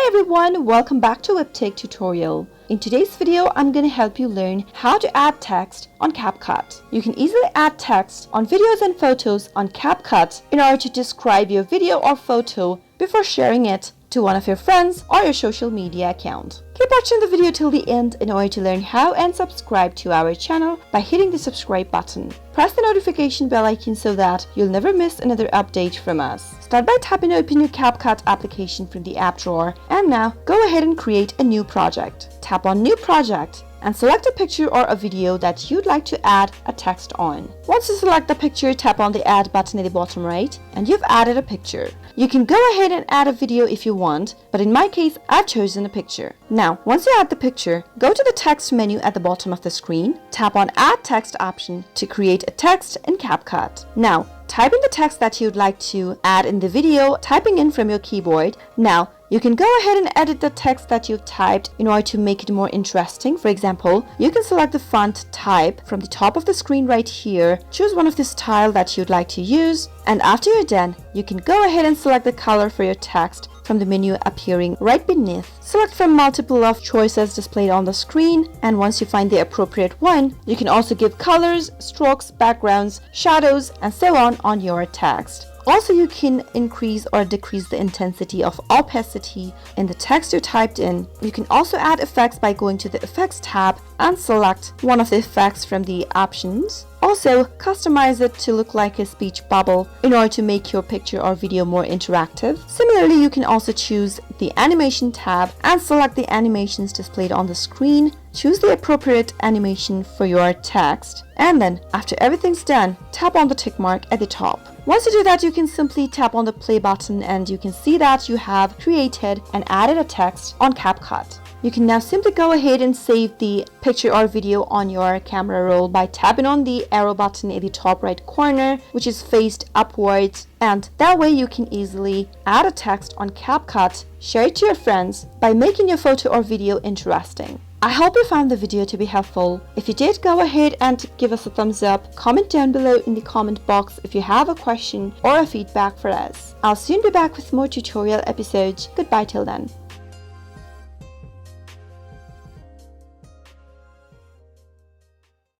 Hi everyone, welcome back to Webtech Tutorial. In today's video, I'm going to help you learn how to add text on CapCut. You can easily add text on videos and photos on CapCut in order to describe your video or photo before sharing it to one of your friends or your social media account. Keep watching the video till the end in order to learn how and subscribe to our channel by hitting the subscribe button. Press the notification bell icon so that you'll never miss another update from us. Start by tapping open your CapCut application from the app drawer, and now go ahead and create a new project. Tap on New Project and select a picture or a video that you'd like to add a text on. Once you select the picture, tap on the Add button at the bottom right, and you've added a picture. You can go ahead and add a video if you want, but in my case, I've chosen a picture. Now, once you add the picture, go to the text menu at the bottom of the screen, tap on Add Text option to create a text in CapCut. Now, type in the text that you'd like to add in the video, typing in from your keyboard. Now, you can go ahead and edit the text that you've typed in order to make it more interesting. For example, you can select the font type from the top of the screen right here, choose one of the style that you'd like to use, and after you're done, you can go ahead and select the color for your text from the menu appearing right beneath. Select from multiple of choices displayed on the screen, and once you find the appropriate one, you can also give colors, strokes, backgrounds, shadows, and so on your text. Also, you can increase or decrease the intensity of opacity in the text you typed in. You can also add effects by going to the Effects tab and select one of the effects from the options. Also, customize it to look like a speech bubble in order to make your picture or video more interactive. Similarly, you can also choose the Animation tab and select the animations displayed on the screen. Choose the appropriate animation for your text, and then, after everything's done, tap on the tick mark at the top. Once you do that, you can simply tap on the play button and you can see that you have created and added a text on CapCut. You can now simply go ahead and save the picture or video on your camera roll by tapping on the arrow button at the top right corner, which is faced upwards, and that way you can easily add a text on CapCut, share it to your friends by making your photo or video interesting. I hope you found the video to be helpful. If you did, go ahead and give us a thumbs up. Comment down below in the comment box if you have a question or a feedback for us. I'll soon be back with more tutorial episodes. Goodbye till then.